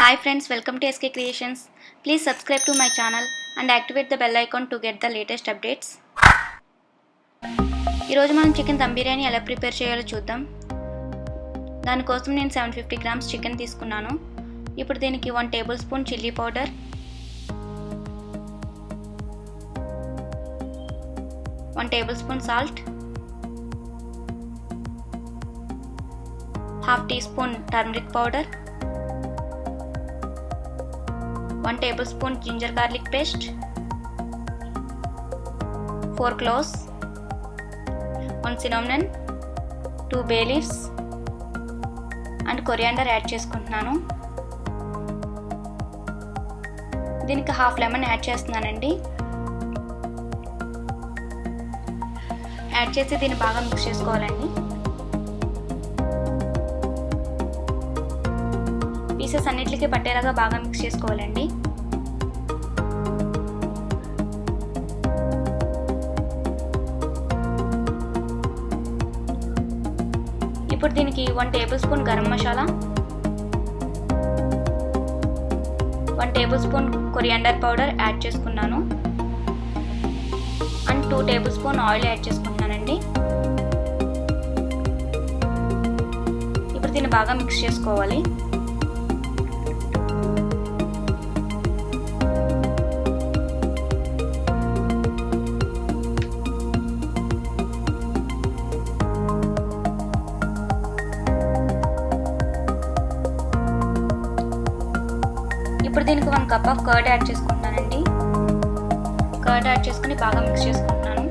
Hi friends, welcome to SK Creations. Please subscribe to my channel and activate the bell icon to get the latest updates. ఈరోజు మనం chicken dum biryani ఎలా prepare చేయాలో చూద్దాం. దానికోసం నేను 750 grams chicken తీసుకున్నాను. ఇప్పుడు దీనికి 1 tablespoon chilli powder, 1 tablespoon salt, half teaspoon turmeric powder, 1 tablespoon ginger garlic paste, 4 cloves, 1 cinnamon, 2 bay leaves and coriander add చేసుకుంటున్నాను. దీనికి హాఫ్ లెమన్ యాడ్ చేస్తున్నానండి. యాడ్ చేసి దీన్ని బాగా మిక్స్ చేసుకోవాలండి. పీసెస్ అన్నిటికీ పట్టేలాగా బాగా మిక్స్ చేసుకోవాలండి. ఇప్పుడు దీనికి 1 tablespoon garam masala, 1 tablespoon coriander powder add చేసుకున్నాను and 2 tablespoon oil add చేసుకుంటున్నానండి. ఇప్పుడు దీన్ని బాగా మిక్స్ చేసుకోవాలి. ఇప్పుడు దీనికి 1 కప్ ఆఫ్ కర్డ్ యాడ్ చేసుకుంటానండి. కర్డ్ యాడ్ చేసుకుని బాగా మిక్స్ చేసుకుంటున్నాను.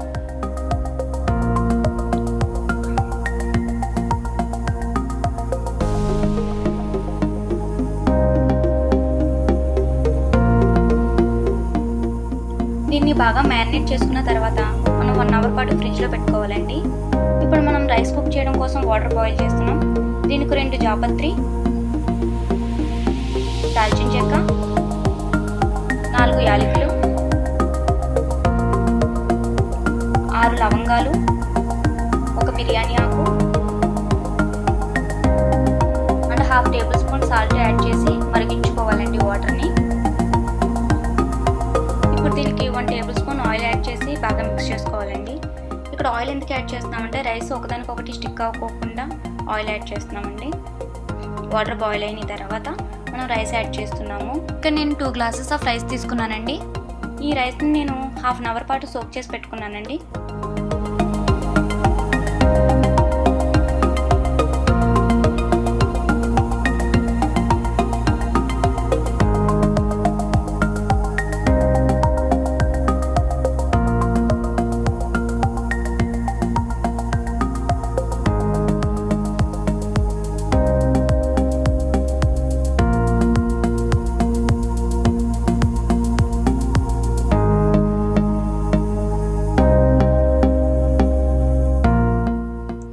దీన్ని బాగా మ్యారినేట్ చేసుకున్న తర్వాత మనం 1 అవర్ పాటు ఫ్రిడ్జ్లో పెట్టుకోవాలండి. ఇప్పుడు మనం రైస్ కుక్ చేయడం కోసం వాటర్ బాయిల్ చేస్తున్నాం. దీనికి 2 జాపత్రి, దాల్చిన చెక్క, 4 యాలకులు, 6 లవంగాలు, 1 బిర్యానీ ఆకు and half table spoon salt add చేసి మరిగించుకోవాలండి వాటర్ని. ఇప్పుడు దీనికి 1 టేబుల్ స్పూన్ ఆయిల్ యాడ్ చేసి బాగా మిక్స్ చేసుకోవాలండి. ఇక్కడ ఆయిల్ ఎందుకు యాడ్ చేస్తున్నామంటే రైస్ ఒకదానికొకటి స్టిక్ అవ్వకుండా ఆయిల్ యాడ్ చేస్తున్నామండి. వాటర్ బాయిల్ అయిన తర్వాత మనం రైస్ యాడ్ చేస్తున్నాము. ఇక్కడ నేను 2 గ్లాసెస్ ఆఫ్ రైస్ తీసుకున్నానండి. ఈ రైస్ని నేను హాఫ్ అన్ అవర్ పాటు సోక్ చేసి పెట్టుకున్నానండి.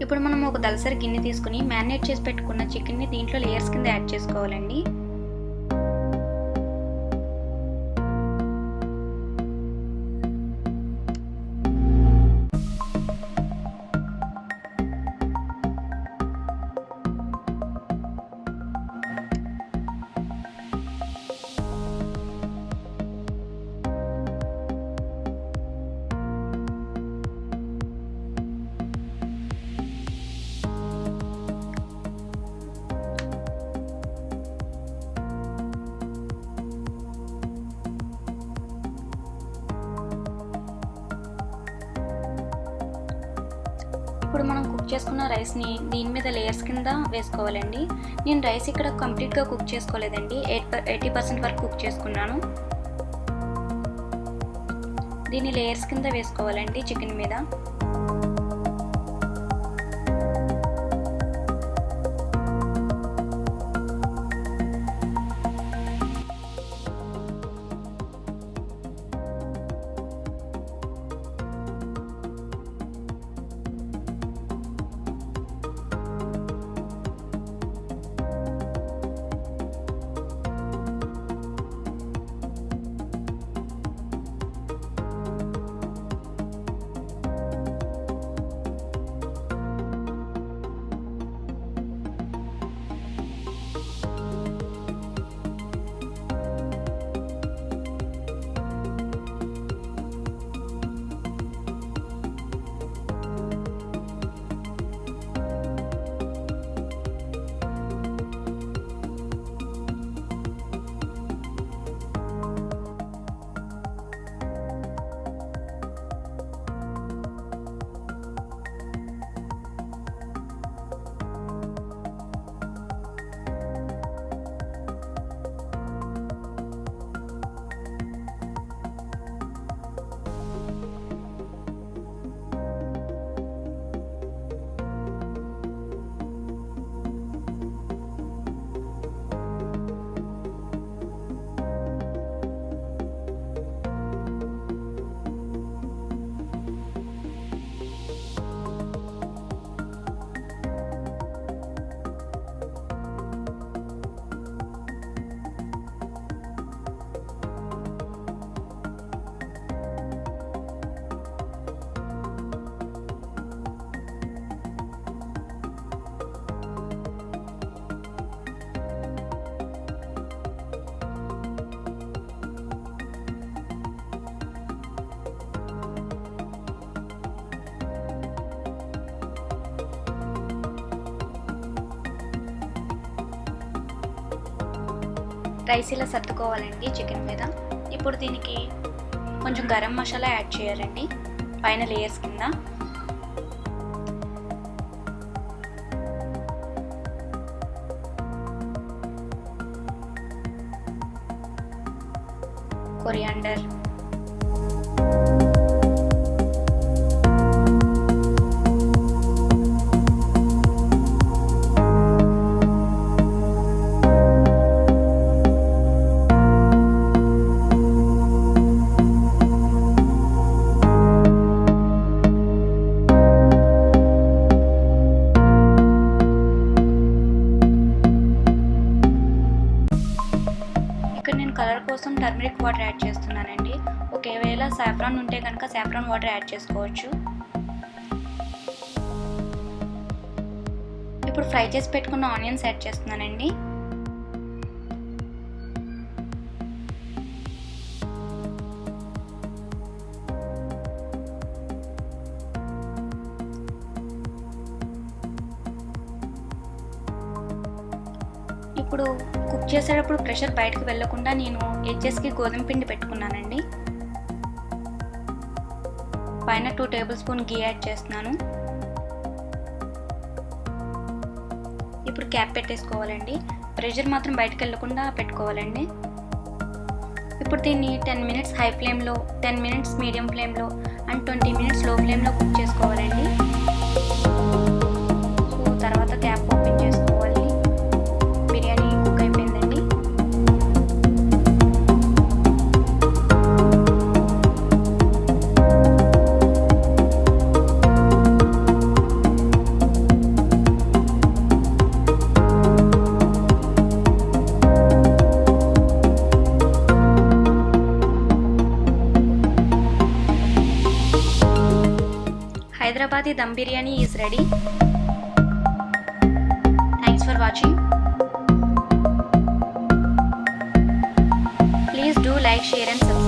ఇప్పుడు మనం ఒక దలసరి గిన్నె తీసుకుని మ్యారినేట్ చేసి పెట్టుకున్న చికెన్ని దీంట్లో లేయర్స్ కింద యాడ్ చేసుకోవాలండి. ఇప్పుడు మనం కుక్ చేసుకున్న రైస్ని దీని మీద లేయర్స్ కింద వేసుకోవాలండి. నేను రైస్ ఇక్కడ కంప్లీట్గా కుక్ చేసుకోలేదండి, 80% వరకు కుక్ చేసుకున్నాను. దీన్ని లేయర్స్ కింద వేసుకోవాలండి చికెన్ మీద. రైస్ ఇలా సర్దుకోవాలండి చికెన్ మీద. ఇప్పుడు దీనికి కొంచెం గరం మసాలా యాడ్ చేయాలండి పైన లేయర్స్ కింద. కొరియాండర్, కలర్ కోసం టర్మరిక్ వాటర్ యాడ్ చేస్తున్నానండి. ఒకవేళ సాఫ్రాన్ ఉంటే కనుక సాఫ్రాన్ వాటర్ యాడ్ చేసుకోవచ్చు. ఇప్పుడు ఫ్రై చేసి పెట్టుకున్న ఆనియన్స్ యాడ్ చేస్తున్నానండి. ఇప్పుడు కుక్ చేసేటప్పుడు ప్రెషర్ బయటకు వెళ్ళకుండా నేను ఎడ్జెస్కి గోధుమ పిండి పెట్టుకున్నానండి. పైన 2 టేబుల్ స్పూన్ గీ యాడ్ చేస్తున్నాను. ఇప్పుడు క్యాప్ పెట్టేసుకోవాలండి. ప్రెషర్ మాత్రం బయటకు వెళ్ళకుండా పెట్టుకోవాలండి. ఇప్పుడు దీన్ని 10 మినిట్స్ హై ఫ్లేమ్లో, 10 మినిట్స్ మీడియం ఫ్లేమ్లో అండ్ 20 మినిట్స్ లో ఫ్లేమ్లో కుక్ చేసుకోవాలండి. సో తర్వాత క్యాప్ ఓపెన్ చేసుకోవాలి. బిర్యానీ కుక్ అయిపోయిందండి. Hyderabadi Dum Biryani is ready. Thanks for watching. Please do like, share and subscribe.